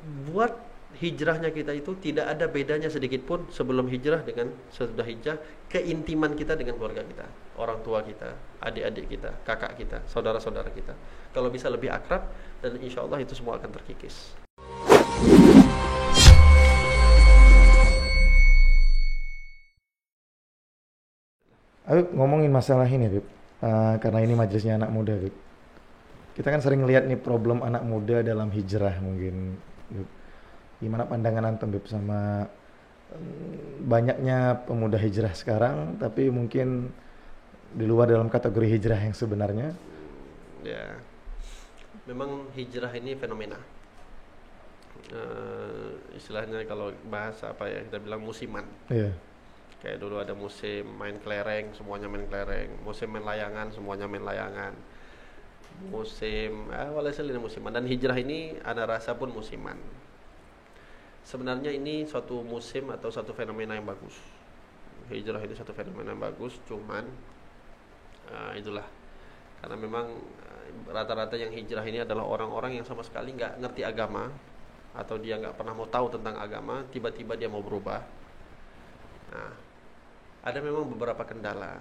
buat hijrahnya kita itu tidak ada bedanya sedikit pun sebelum hijrah dengan sesudah hijrah, keintiman kita dengan keluarga kita, orang tua kita, adik-adik kita, kakak kita, saudara-saudara kita. Kalau bisa lebih akrab, dan insya Allah itu semua akan terkikis. Habib, ngomongin masalah ini, Habib. Karena ini majelisnya anak muda, Habib. Kita kan sering lihat nih problem anak muda dalam hijrah mungkin, Habib. Gimana pandangan antum, Habib, sama banyaknya pemuda hijrah sekarang, tapi mungkin di luar dalam kategori hijrah yang sebenarnya? Ya, memang hijrah ini fenomena. Istilahnya kalau bahasa apa ya, kita bilang musiman. Iya. Kayak dulu ada musim main kelereng, semuanya main kelereng. Musim main layangan, semuanya main layangan. Musim, walhasil ini musiman. Dan hijrah ini ada rasa pun musiman. Sebenarnya ini suatu musim atau satu fenomena yang bagus. Hijrah ini satu fenomena yang bagus, cuman itulah. Karena memang rata-rata yang hijrah ini adalah orang-orang yang sama sekali nggak ngerti agama, atau dia nggak pernah mau tahu tentang agama, tiba-tiba dia mau berubah. Nah, ada memang beberapa kendala.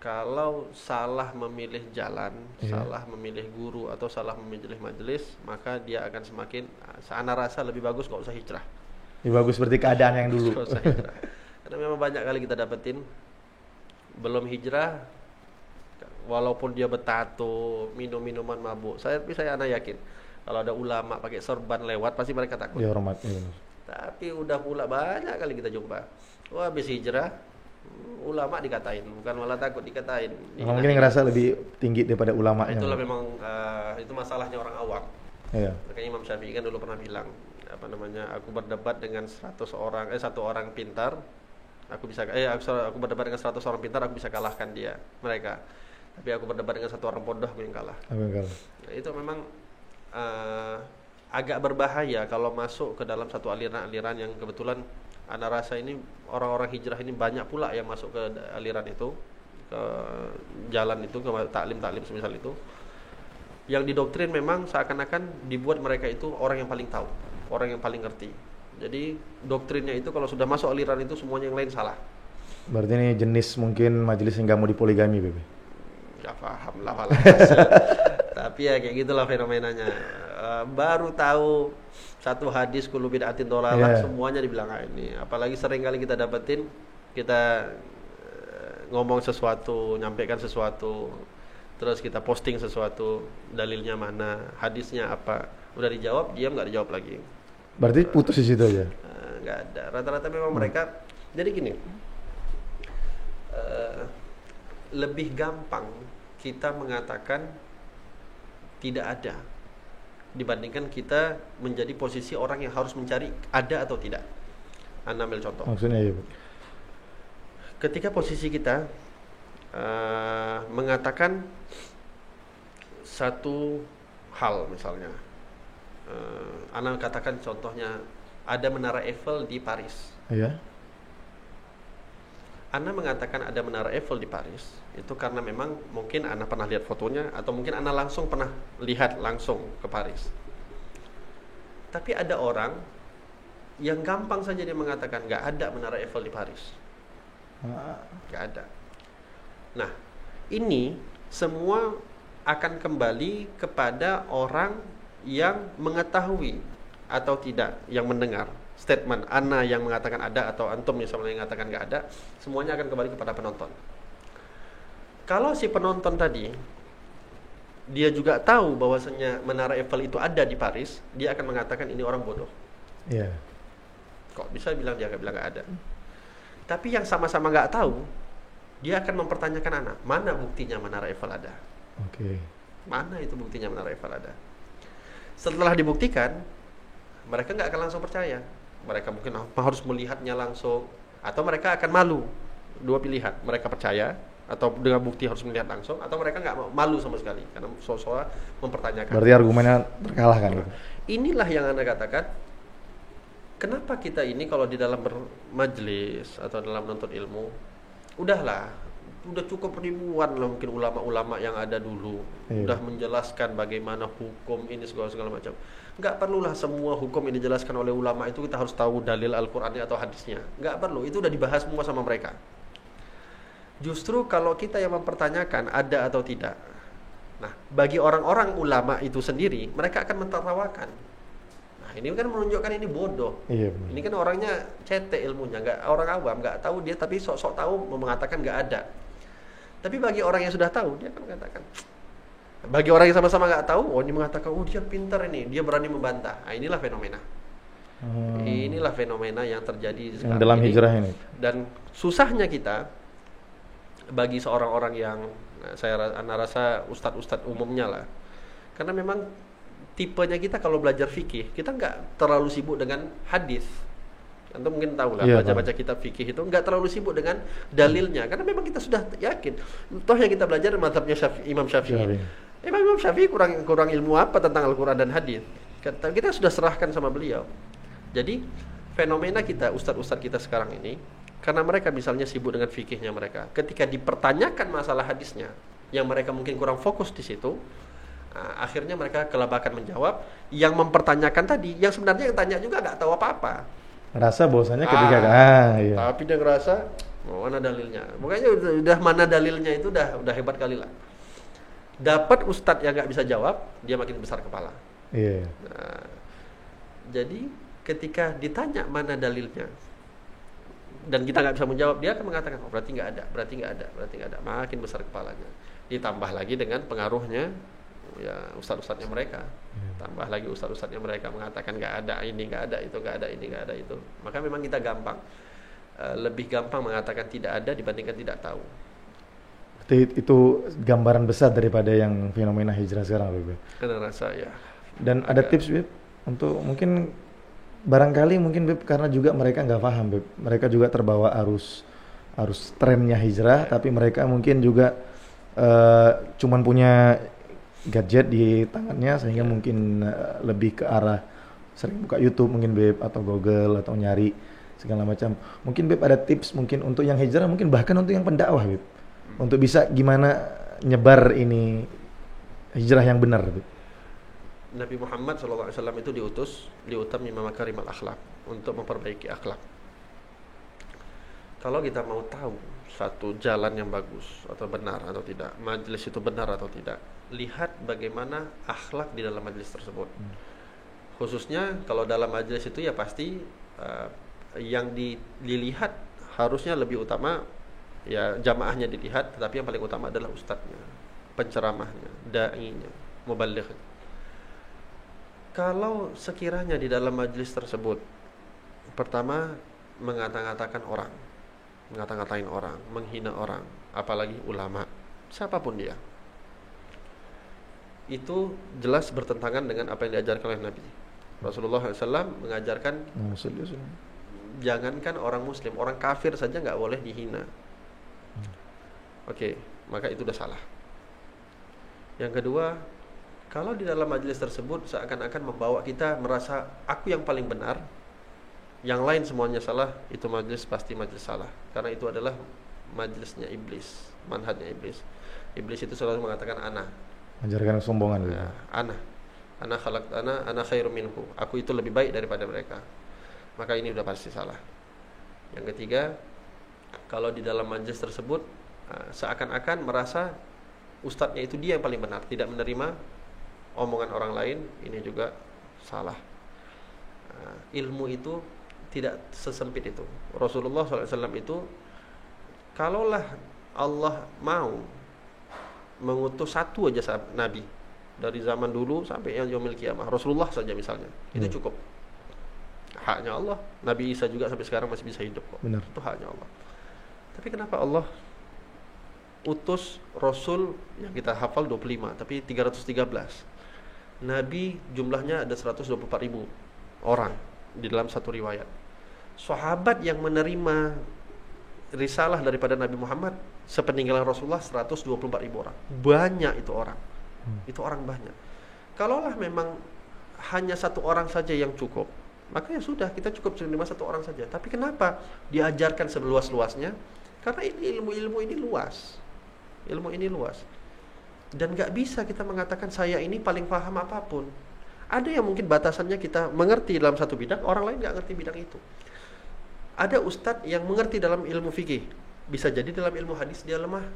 Kalau salah memilih jalan, salah memilih guru, atau salah memilih majelis, maka dia akan semakin, ana rasa lebih bagus gak usah hijrah. Lebih bagus seperti keadaan yang dulu. Gak usah hijrah. Karena memang banyak kali kita dapetin belum hijrah, walaupun dia bertato, minum minuman mabuk. Saya anak yakin kalau ada ulama pakai sorban lewat pasti mereka takut. Ya, hormat. Ya, tapi udah pula banyak kali kita jumpa. Wah, habis hijrah ulama dikatain, bukan malah takut dikatain. Mungkin ngerasa lebih tinggi daripada ulama. Itulah memang itu masalahnya orang awam. Iya. Makanya Imam Syafi'i kan dulu pernah bilang, aku berdebat dengan 100 orang, satu orang pintar, aku berdebat dengan 100 orang pintar, aku bisa kalahkan mereka. Tapi aku berdebat dengan satu orang bodoh, aku yang kalah. Nah, itu memang agak berbahaya kalau masuk ke dalam satu aliran-aliran yang kebetulan ana rasa ini orang-orang hijrah ini banyak pula yang masuk ke aliran itu, ke jalan itu, ke taklim semisal itu, yang didoktrin memang seakan-akan dibuat mereka itu orang yang paling tahu, orang yang paling ngerti. Jadi doktrinnya itu kalau sudah masuk aliran itu semuanya yang lain salah. Berarti ini jenis mungkin majelis yang gak mau dipoligami, Bebe? Gak paham lah. Tapi ya kayak gitulah fenomenanya. Baru tahu satu hadis kullu bid'atin dhalalah, semuanya dibilang ini. Apalagi sering kali kita dapetin, kita ngomong sesuatu, nyampaikan sesuatu, terus kita posting sesuatu, dalilnya mana, hadisnya apa, udah dijawab, diam, nggak dijawab lagi. Berarti putus di situ aja? Nggak ada. Rata-rata memang mereka. Jadi gini, lebih gampang kita mengatakan tidak ada dibandingkan kita menjadi posisi orang yang harus mencari ada atau tidak. Anda ambil contoh. Maksudnya ya, Bu? Ketika posisi kita mengatakan satu hal, misalnya Anda katakan contohnya ada menara Eiffel di Paris. Iya. Anda mengatakan ada menara Eiffel di Paris itu karena memang mungkin Anda pernah lihat fotonya, atau mungkin Anda langsung pernah lihat langsung ke Paris. Tapi ada orang yang gampang saja dia mengatakan nggak ada menara Eiffel di Paris, nggak ada. Nah, ini semua akan kembali kepada orang yang mengetahui atau tidak, yang mendengar statement Ana yang mengatakan ada, atau antum misalnya yang mengatakan nggak ada. Semuanya akan kembali kepada penonton. Kalau si penonton tadi dia juga tahu bahwasanya menara Eiffel itu ada di Paris, dia akan mengatakan ini orang bodoh. Iya. Kok bisa bilang dia bilang nggak ada? Tapi yang sama-sama nggak tahu, dia akan mempertanyakan Ana, mana buktinya menara Eiffel ada? Oke. Mana itu buktinya menara Eiffel ada? Setelah dibuktikan, mereka nggak akan langsung percaya. Mereka mungkin harus melihatnya langsung, atau mereka akan malu. Dua pilihan, mereka percaya atau dengan bukti harus melihat langsung, atau mereka nggak malu sama sekali karena soal mempertanyakan. Berarti argumennya terkalahkan. Gitu. Inilah yang Anda katakan, kenapa kita ini kalau di dalam bermajelis atau dalam menuntut ilmu, udahlah udah cukup ribuan lah mungkin ulama-ulama yang ada dulu. Iya. Udah menjelaskan bagaimana hukum ini segala macam. Nggak perlulah semua hukum yang dijelaskan oleh ulama itu kita harus tahu dalil Al-Qur'annya atau hadisnya. Nggak perlu, itu udah dibahas semua sama mereka. Justru kalau kita yang mempertanyakan ada atau tidak. Nah, bagi orang-orang ulama itu sendiri, mereka akan mentertawakan. Nah, ini kan menunjukkan ini bodoh. Iya, benar. Ini kan orangnya cetek ilmunya, nggak, orang awam nggak tahu dia, tapi sok-sok tahu mengatakan nggak ada. Tapi bagi orang yang sudah tahu, dia akan mengatakan. Bagi orang yang sama-sama nggak tahu, oh ini mengatakan, oh dia pintar ini, dia berani membantah. Nah, inilah fenomena. Inilah fenomena yang terjadi Yang dalam hijrah ini. Dan susahnya kita bagi seorang orang yang anak rasa ustadz-ustadz umumnya lah, karena memang tipenya kita kalau belajar fikih, kita nggak terlalu sibuk dengan hadis. Anda mungkin tahu lah, baca-baca kitab fikih itu nggak terlalu sibuk dengan dalilnya, karena memang kita sudah yakin. Toh yang kita belajar mazhabnya Imam Syafi'i. Imam Syafi'i kurang ilmu apa tentang Al-Quran dan hadis? Kita sudah serahkan sama beliau. Jadi fenomena kita, ustadz-ustadz kita sekarang ini, karena mereka misalnya sibuk dengan fikihnya mereka, ketika dipertanyakan masalah hadisnya, yang mereka mungkin kurang fokus di situ, akhirnya mereka kelabakan menjawab. Yang mempertanyakan tadi, yang sebenarnya yang tanya juga nggak tahu apa-apa. Rasa bahwasanya ketika iya. Tapi dia ngerasa mana dalilnya. Makanya udah mana dalilnya itu udah hebat kali lah. Dapat ustadz yang nggak bisa jawab, dia makin besar kepala. Iya. Nah, jadi ketika ditanya mana dalilnya dan kita nggak bisa menjawab, dia akan mengatakan, oh berarti nggak ada, makin besar kepalanya. Ditambah lagi dengan pengaruhnya ya ustadz-ustadznya mereka, tambah lagi ustadz-ustadznya mereka mengatakan nggak ada ini, nggak ada itu, nggak ada ini, nggak ada itu. Maka memang kita lebih gampang mengatakan tidak ada dibandingkan tidak tahu. Itu gambaran besar daripada yang fenomena hijrah sekarang, Beb. Karena rasa ya. Dan ada tips, Beb, untuk mungkin barangkali Beb, karena juga mereka nggak paham, Beb. Mereka juga terbawa arus trennya hijrah, tapi mereka mungkin juga cuman punya gadget di tangannya, sehingga mungkin lebih ke arah sering buka YouTube mungkin, Beb, atau Google, atau nyari segala macam. Mungkin Beb ada tips mungkin untuk yang hijrah, mungkin bahkan untuk yang pendakwah, Beb, untuk bisa gimana nyebar ini hijrah yang benar, Beb. Nabi Muhammad SAW itu diutus liutamima makarimal akhlak, untuk memperbaiki akhlak. Kalau kita mau tahu satu jalan yang bagus atau benar atau tidak, majelis itu benar atau tidak, lihat bagaimana akhlak di dalam majelis tersebut. Khususnya kalau dalam majelis itu ya pasti yang dilihat harusnya lebih utama ya jamaahnya dilihat, tetapi yang paling utama adalah ustadznya, penceramahnya, da'inya, muballighnya. Kalau sekiranya di dalam majelis tersebut pertama mengata-ngatakan orang, ngata-ngatain orang, menghina orang, apalagi ulama, siapapun dia, itu jelas bertentangan dengan apa yang diajarkan oleh Nabi. Rasulullah SAW mengajarkan jangankan orang muslim, orang kafir saja nggak boleh dihina. Oke, maka itu udah salah. Yang kedua, kalau di dalam majelis tersebut seakan-akan membawa kita merasa aku yang paling benar, yang lain semuanya salah, itu majelis pasti majelis salah, karena itu adalah majelisnya iblis, manhajnya iblis. Iblis itu selalu mengatakan ana, mengajarkan kesombongan, ya, ana khalaqtana ana khairum minhu, aku itu lebih baik daripada mereka. Maka ini sudah pasti salah. Yang ketiga, kalau di dalam majelis tersebut seakan-akan merasa ustadznya itu dia yang paling benar, tidak menerima omongan orang lain, ini juga salah. Ilmu itu tidak sesempit itu. Rasulullah SAW itu, kalaulah Allah mau mengutus satu aja nabi dari zaman dulu sampai yaumil kiamah, Rasulullah saja misalnya, itu cukup. Haknya Allah. Nabi Isa juga sampai sekarang masih bisa hidup kok. Benar. Itu haknya Allah. Tapi kenapa Allah utus Rasul yang kita hafal 25, tapi 313. Nabi jumlahnya ada 124.000 orang di dalam satu riwayat. Sahabat yang menerima risalah daripada Nabi Muhammad sepeninggalan Rasulullah 124.000 orang. Banyak itu orang. Itu orang banyak. Kalaulah memang hanya satu orang saja yang cukup, maka ya sudah, kita cukup menerima satu orang saja. Tapi kenapa diajarkan seluas-luasnya? Karena ini ilmu ini luas. Ilmu ini luas. Dan nggak bisa kita mengatakan saya ini paling paham apapun. Ada yang mungkin batasannya kita mengerti dalam satu bidang, orang lain nggak ngerti bidang itu. Ada ustadz yang mengerti dalam ilmu fikih, bisa jadi dalam ilmu hadis dia lemah.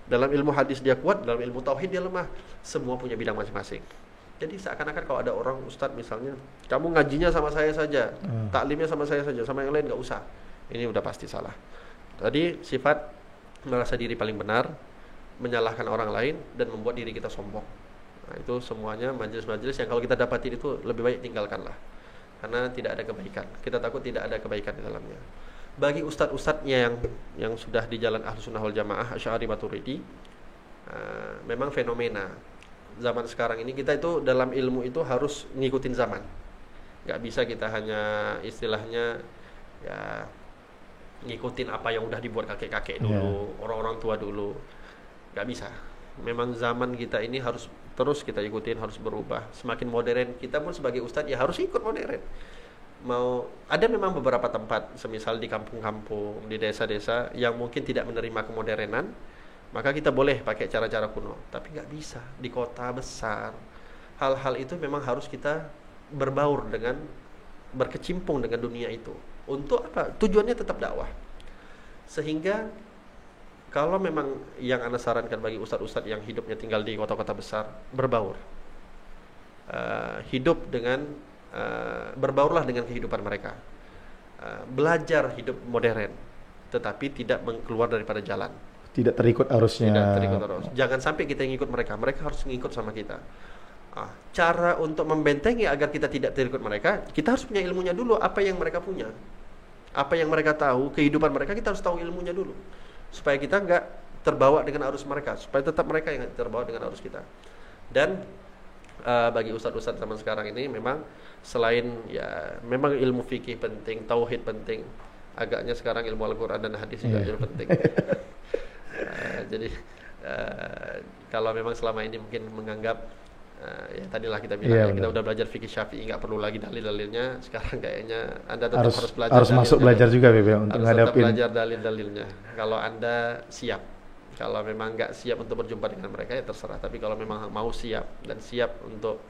Dalam ilmu hadis dia kuat, dalam ilmu tauhid dia lemah. Semua punya bidang masing-masing. Jadi seakan-akan kalau ada orang ustadz misalnya, kamu ngajinya sama saya saja, taklimnya sama saya saja, sama yang lain nggak usah. Ini udah pasti salah. Tadi sifat merasa diri paling benar, menyalahkan orang lain, dan membuat diri kita sombong. Nah, itu semuanya majelis-majelis yang kalau kita dapatin itu lebih baik tinggalkanlah. Karena tidak ada kebaikan. Kita takut tidak ada kebaikan di dalamnya. Bagi ustadz-ustadznya yang sudah di jalan Ahlus Sunnah wal Jamaah, Asy'ari Maturidi, memang fenomena zaman sekarang ini kita itu dalam ilmu itu harus ngikutin zaman. Nggak bisa kita hanya istilahnya ya ngikutin apa yang udah dibuat kakek-kakek dulu, orang-orang tua dulu. Nggak bisa. Memang zaman kita ini harus terus kita ikutin, harus berubah. Semakin modern, kita pun sebagai ustadz ya harus ikut modern. Ada memang beberapa tempat, semisal di kampung-kampung, di desa-desa yang mungkin tidak menerima kemodernan, maka kita boleh pakai cara-cara kuno. Tapi nggak bisa di kota besar. Hal-hal itu memang harus kita berbaur dengan, berkecimpung dengan dunia itu. Untuk apa? Tujuannya tetap dakwah. Sehingga kalau memang yang Anda sarankan bagi ustadz-ustadz yang hidupnya tinggal di kota-kota besar, berbaur, hidup dengan berbaurlah dengan kehidupan mereka, belajar hidup modern, tetapi tidak keluar daripada jalan, tidak terikut arusnya. Tidak terikut arus. Jangan sampai kita yang ikut mereka harus ngikut sama kita. Cara untuk membentengi agar kita tidak terikut mereka, kita harus punya ilmunya dulu. Apa yang mereka punya, apa yang mereka tahu, kehidupan mereka, kita harus tahu ilmunya dulu, supaya kita nggak terbawa dengan arus mereka, supaya tetap mereka yang terbawa dengan arus kita. Dan bagi ustadz-ustadz zaman sekarang ini memang selain ya memang ilmu fikih penting, tauhid penting, agaknya sekarang ilmu Al-Quran dan hadis juga jadi penting. Jadi kalau memang selama ini mungkin menganggap ya tadilah kita bilang kita udah belajar fikih Syafi'i, nggak perlu lagi dalil-dalilnya. Sekarang kayaknya Anda tetap harus belajar, harus masuk belajar juga Bebe untuk ngadapin, belajar dalil-dalilnya. Kalau Anda siap. Kalau memang nggak siap untuk berjumpa dengan mereka ya terserah. Tapi kalau memang mau siap dan siap untuk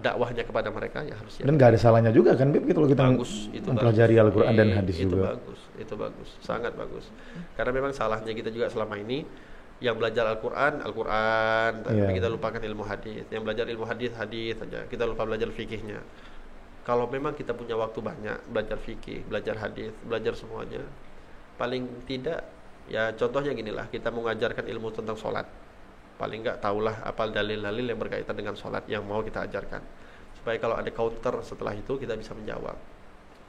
dakwahnya kepada mereka ya harus siap. Dan nggak ada salahnya juga kan Beb kalau kita mempelajari Al-Quran dan hadis juga. Itu bagus, sangat bagus. Karena memang salahnya kita juga selama ini yang belajar Al-Quran, tapi kita lupakan ilmu hadis. Yang belajar ilmu hadis saja, kita lupa belajar fikihnya. Kalau memang kita punya waktu banyak belajar fikih, belajar hadis, belajar semuanya, paling tidak ya contohnya ginilah, kita mengajarkan ilmu tentang sholat, paling nggak tahulah apa dalil-dalil yang berkaitan dengan sholat yang mau kita ajarkan, supaya kalau ada counter setelah itu kita bisa menjawab.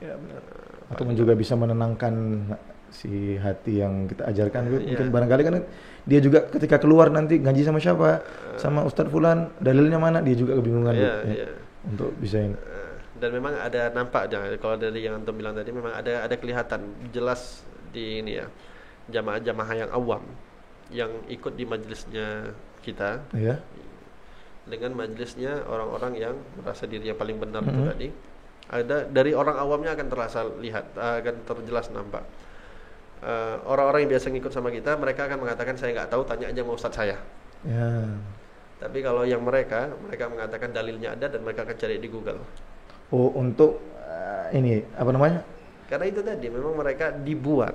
Ya benar. Atau juga bisa menenangkan si hati yang kita ajarkan. Mungkin barangkali kan dia juga ketika keluar nanti ngaji sama siapa, sama Ustadz Fulan, dalilnya mana, dia juga kebingungan untuk bisa ini. Dan memang ada nampak, kalau dari yang Antum bilang tadi, memang ada kelihatan jelas di ini ya, jamaah-jamaah yang awam yang ikut di majelisnya kita, dengan majelisnya orang-orang yang merasa diri yang paling benar itu tadi. Ada dari orang awamnya akan terasa akan terjelas nampak. Orang-orang yang biasa ngikut sama kita, mereka akan mengatakan saya nggak tahu, tanya aja sama ustadz saya. Tapi kalau yang mereka mengatakan dalilnya ada dan mereka akan cari di Google. Oh, untuk ini apa namanya? Karena itu tadi memang mereka dibuat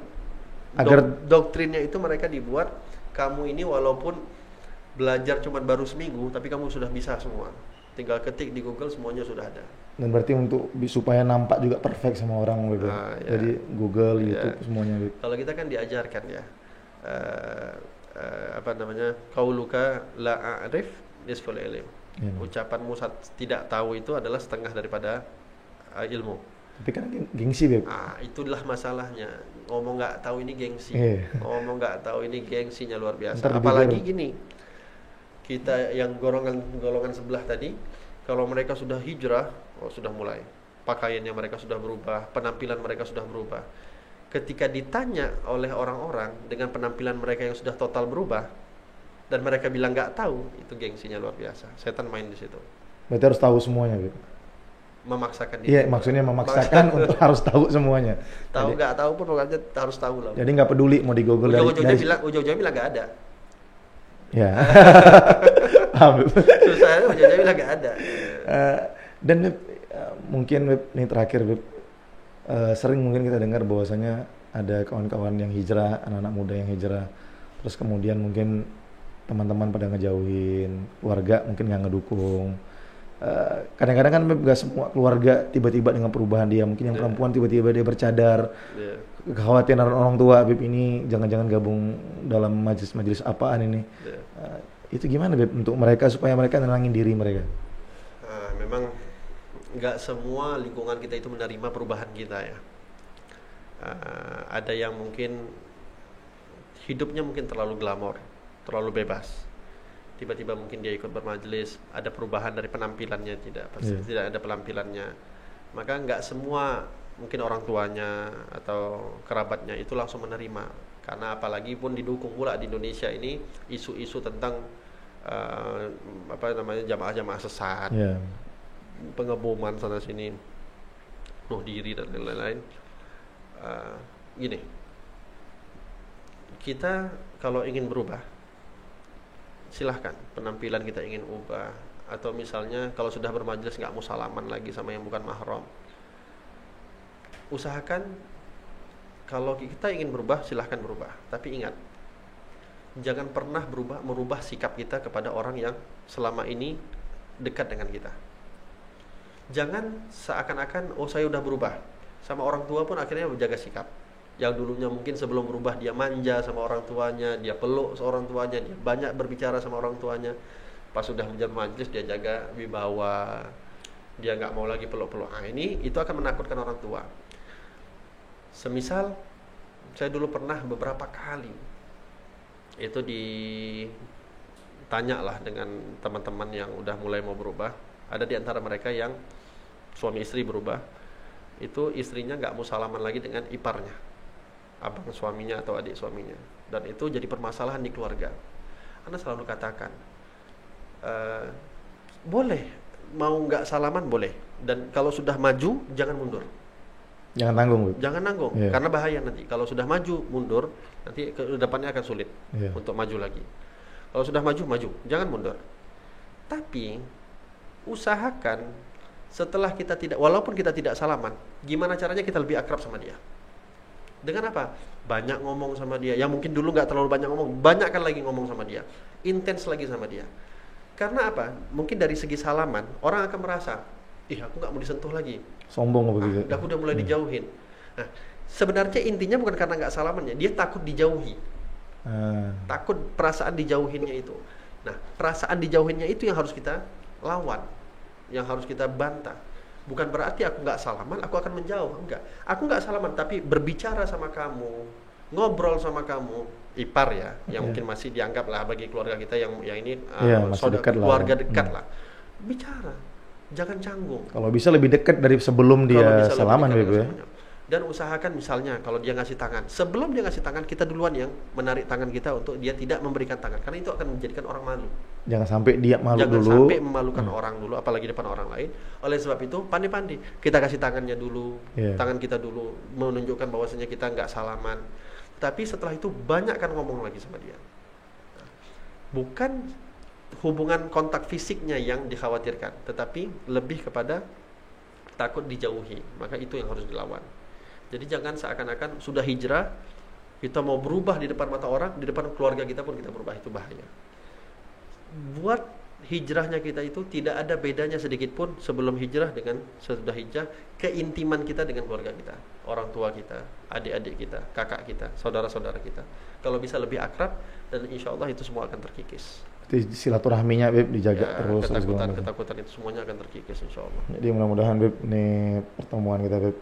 agar doktrinnya itu mereka dibuat, kamu ini walaupun belajar cuma baru seminggu tapi kamu sudah bisa semua. Tinggal ketik di Google, semuanya sudah ada. Dan berarti untuk supaya nampak juga perfect sama orang gitu. Jadi Google, YouTube semuanya gitu. Kalau kita kan diajarkan ya, apa namanya, qauluka la a'rif nisful ilm. Ucapanmu tidak tahu itu adalah setengah daripada ilmu. Tapi kan gengsi Beb. Itulah masalahnya. Ngomong nggak tahu ini gengsi. Ngomong nggak tahu ini gengsinya luar biasa. Apalagi gini, kita yang golongan sebelah tadi, kalau mereka sudah hijrah, sudah mulai pakaiannya mereka sudah berubah, penampilan mereka sudah berubah. Ketika ditanya oleh orang-orang dengan penampilan mereka yang sudah total berubah dan mereka bilang nggak tahu, itu gengsinya luar biasa. Setan main di situ. Berarti harus tahu semuanya gitu. memaksakan diri. Iya, maksudnya memaksakan untuk harus tahu semuanya. Tahu Jadi, nggak tahu pun pokoknya harus tahu lah. jadi nggak peduli mau di Google Ujung-ujungnya bilang nggak ada. ya. Paham, Beb. Susahnya ujung-ujungnya bilang nggak ada. Eh, dan Beb, mungkin Beb, ini terakhir Beb, sering mungkin kita dengar bahwasanya ada kawan-kawan yang hijrah, anak-anak muda yang hijrah, terus kemudian mungkin teman-teman pada ngejauhin, keluarga mungkin nggak ngedukung. Kadang-kadang kan Beb, gak semua keluarga tiba-tiba dengan perubahan dia, mungkin yang perempuan tiba-tiba dia bercadar, kekhawatiran orang tua Beb ini jangan-jangan gabung dalam majelis-majelis apaan ini. Itu gimana Beb untuk mereka supaya mereka nenangin diri mereka? Memang nggak semua lingkungan kita itu menerima perubahan kita ya. Ada yang mungkin hidupnya mungkin terlalu glamor, terlalu bebas. Tiba-tiba mungkin dia ikut bermajelis, ada perubahan dari penampilannya, tidak ada penampilannya. Maka nggak semua mungkin orang tuanya atau kerabatnya itu langsung menerima. Karena apalagi pun didukung pula di Indonesia ini isu-isu tentang jamaah-jamaah sesat, pengeboman sana sini, bunuh diri dan lain-lain. Gini, kita kalau ingin berubah, silahkan penampilan kita ingin ubah, atau misalnya kalau sudah bermajelis nggak mau salaman lagi sama yang bukan mahram. Usahakan kalau kita ingin berubah, silahkan berubah, tapi ingat, jangan pernah merubah sikap kita kepada orang yang selama ini dekat dengan kita. Jangan seakan-akan saya udah berubah. Sama orang tua pun akhirnya menjaga sikap. Yang dulunya mungkin sebelum berubah dia manja sama orang tuanya, dia peluk seorang tuanya, dia banyak berbicara sama orang tuanya. Pas sudah menjadi majelis dia jaga wibawa, dia nggak mau lagi peluk-peluk. Ini itu akan menakutkan orang tua. Semisal saya dulu pernah beberapa kali itu ditanya lah dengan teman-teman yang udah mulai mau berubah. Ada di antara mereka yang suami istri berubah, itu istrinya nggak mau salaman lagi dengan iparnya, abang suaminya atau adik suaminya, dan itu jadi permasalahan di keluarga. Anda selalu katakan, boleh mau nggak salaman boleh, dan kalau sudah maju jangan mundur. Jangan tanggung, Bu. Jangan nanggung, karena bahaya nanti. Kalau sudah maju mundur, nanti ke depannya akan sulit untuk maju lagi. Kalau sudah maju, jangan mundur. Tapi usahakan setelah kita walaupun kita tidak salaman, gimana caranya kita lebih akrab sama dia? Dengan apa? Banyak ngomong sama dia. Yang mungkin dulu nggak terlalu banyak ngomong, banyakkan lagi ngomong sama dia, intens lagi sama dia. Karena apa? Mungkin dari segi salaman, orang akan merasa, aku nggak mau disentuh lagi. Sombong begitu. Aku udah mulai dijauhin. Nah, sebenarnya intinya bukan karena nggak salamannya, dia takut dijauhi. Takut perasaan dijauhinnya itu. Nah, perasaan dijauhinnya itu yang harus kita lawan, yang harus kita bantah. Bukan berarti aku nggak salaman, aku akan menjauh. Enggak. Aku nggak salaman, tapi berbicara sama kamu, ngobrol sama kamu, ipar ya, yang mungkin masih dianggap lah bagi keluarga kita yang ini saudara keluarga dekat lah. Bicara, jangan canggung. Kalau bisa lebih dekat dari sebelum dia salaman, ya. Dan usahakan misalnya kalau dia ngasih tangan, sebelum dia ngasih tangan, kita duluan yang menarik tangan kita untuk dia tidak memberikan tangan, karena itu akan menjadikan orang malu. Jangan sampai dia malu dulu. Jangan sampai memalukan orang dulu, apalagi depan orang lain. Oleh sebab itu, pandai-pandai kita kasih tangannya dulu, tangan kita dulu, menunjukkan bahwasanya kita nggak salaman. Tapi setelah itu banyak kan ngomong lagi sama dia. Bukan hubungan kontak fisiknya yang dikhawatirkan, tetapi lebih kepada takut dijauhi. Maka itu yang harus dilawan. Jadi jangan seakan-akan sudah hijrah, kita mau berubah di depan mata orang, di depan keluarga kita pun kita berubah, itu bahaya. Buat hijrahnya kita itu tidak ada bedanya sedikit pun sebelum hijrah dengan sesudah hijrah, keintiman kita dengan keluarga kita, orang tua kita, adik-adik kita, kakak kita, saudara-saudara kita. Kalau bisa lebih akrab, dan insya Allah itu semua akan terkikis. Jadi silaturahminya Beb dijaga terus. Ketakutan itu semuanya akan terkikis insya Allah. Jadi mudah-mudahan Beb, ini pertemuan kita Beb,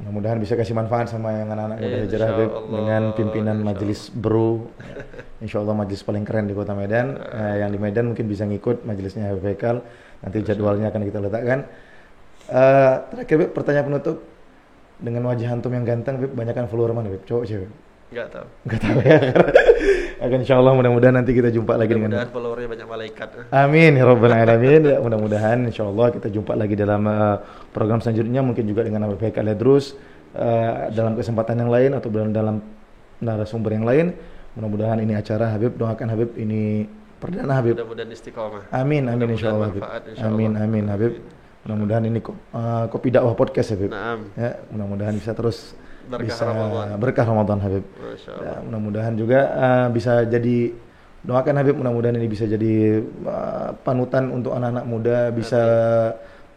mudah-mudahan bisa kasih manfaat sama yang anak-anak muda hijrah Beb, dengan pimpinan majelis Bro. Insya Allah majelis paling keren di Kota Medan. Yang di Medan mungkin bisa ngikut majelisnya Habib Haikal. Nanti jadwalnya akan kita letakkan. Terakhir Beb, pertanyaan penutup, dengan wajah antum yang ganteng Beb, banyakkan follower mana Beb? Cowok cewek? Nggak tahu. Nggak tahu ya. Akan insya Allah mudah-mudahan nanti kita jumpa lagi dengan. Mudah-mudahan followernya banyak malaikat. Amin ya rabbal alamin. Ya, mudah-mudahan insya Allah kita jumpa lagi dalam program selanjutnya, mungkin juga dengan Habib Haikal Idrus dalam kesempatan yang lain atau dalam narasumber yang lain. Mudah-mudahan ini acara Habib, doakan Habib ini perdana Habib. Mudah-mudahan istiqomah. Amin insya Allah Habib. Amin Habib. Mudah-mudahan ini Kopi Dakwah Podcast Habib. Naam. Ya, mudah-mudahan bisa terus Berkah Ramadan Habib. Ya, mudah-mudahan juga bisa jadi, doakan Habib mudah-mudahan ini bisa jadi panutan untuk anak-anak muda, bisa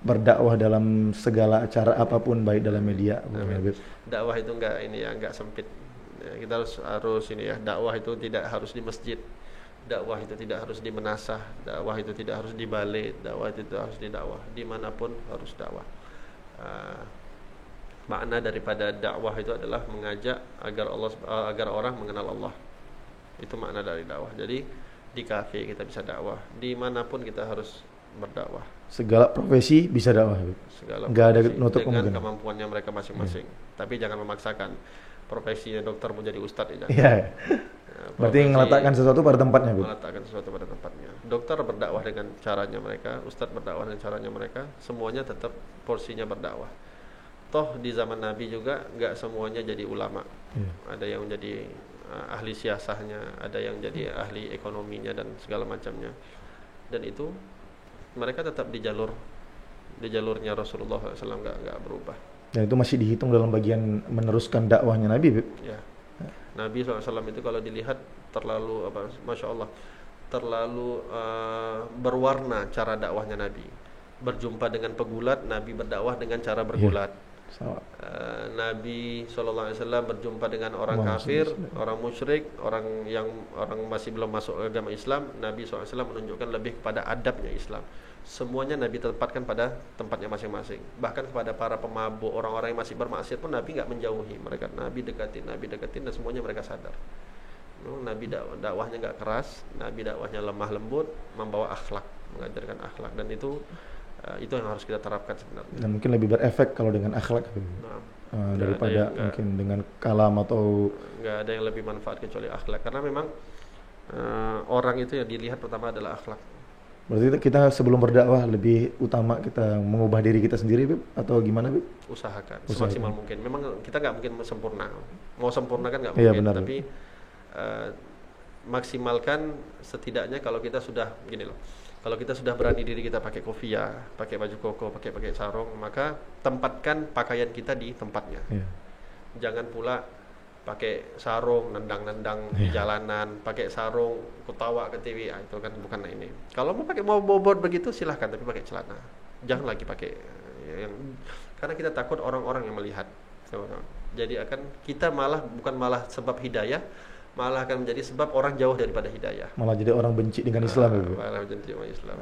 berdakwah dalam segala acara apapun, baik dalam media. Habib. Dakwah itu enggak sempit. Ya, kita harus ini ya, dakwah itu tidak harus di masjid. Dakwah itu tidak harus di menasah, dakwah itu tidak harus di balai, dakwah itu harus di dakwah. Dimanapun harus dakwah. Makna daripada dakwah itu adalah mengajak agar orang mengenal Allah. Itu makna dari dakwah. Jadi di kafe kita bisa dakwah, dimanapun kita harus berdakwah. Segala profesi bisa dakwah. Nggak ada nutup dengan kemampuannya mereka masing-masing. Tapi jangan memaksakan. Profesinya dokter mau jadi ustadz ya. Iya. Berarti meletakkan sesuatu pada tempatnya, Bu. Meletakkan sesuatu pada tempatnya. Dokter berdakwah dengan caranya mereka, ustadz berdakwah dengan caranya mereka, semuanya tetap porsinya berdakwah. Toh di zaman Nabi juga nggak semuanya jadi ulama. Ada yang jadi ahli siasahnya, ada yang jadi ahli ekonominya dan segala macamnya. Dan itu mereka tetap di jalurnya Rasulullah SAW, nggak berubah. Dan itu masih dihitung dalam bagian meneruskan dakwahnya Nabi, Bib. Ya. Nabi SAW itu kalau dilihat terlalu Masya Allah, terlalu berwarna cara dakwahnya Nabi. Berjumpa dengan pegulat, Nabi berdakwah dengan cara bergulat. Nabi SAW berjumpa dengan orang kafir, orang musyrik, orang masih belum masuk agama Islam. Nabi SAW menunjukkan lebih kepada adabnya Islam. Semuanya Nabi tempatkan pada tempatnya masing-masing. Bahkan kepada para pemabuk, orang-orang yang masih bermaksiat pun Nabi nggak menjauhi mereka. Nabi deketin dan semuanya mereka sadar. Nabi dakwahnya nggak keras, Nabi dakwahnya lemah lembut, membawa akhlak, mengajarkan akhlak, dan itu yang harus kita terapkan sebenarnya. Dan mungkin lebih berefek kalau dengan akhlak, daripada mungkin dengan kalam atau nggak ada yang lebih manfaat kecuali akhlak, karena memang orang itu yang dilihat pertama adalah akhlak. Berarti kita sebelum berdakwah lebih utama kita mengubah diri kita sendiri, Bib? Atau gimana, Bib? Usahakan semaksimal mungkin. Memang kita nggak mungkin sempurna. Mau sempurna kan nggak mungkin. Benar, tapi maksimalkan setidaknya kalau kita sudah gini loh. Kalau kita sudah berani diri kita pakai kopiah, pakai baju koko, pakai sarung, maka tempatkan pakaian kita di tempatnya. Jangan pula pakai sarung nendang-nendang di jalanan, pakai sarung ketawa ke TV, itu kan bukan ini. Kalau mau bobot begitu silahkan, tapi pakai celana. Jangan lagi pakai karena kita takut orang-orang yang melihat. Jadi kita bukan malah sebab hidayah, malah akan menjadi sebab orang jauh daripada hidayah. Malah jadi orang benci dengan Islam. Malah benci dengan Islam.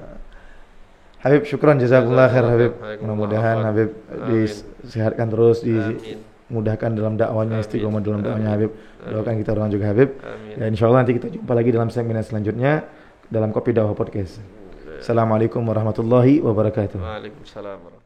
Habib, syukran jazakumullah khair Habib. Mudah-mudahan Habib disehatkan terus, dimudahkan dalam dakwanya, istiqomah dalam dakwanya Habib. Doakan kita orang juga Habib. Dan insyaallah nanti kita jumpa lagi dalam segmen selanjutnya dalam Kopi Dakwah Podcast. Assalamualaikum warahmatullahi wabarakatuh. Waalaikumsalam.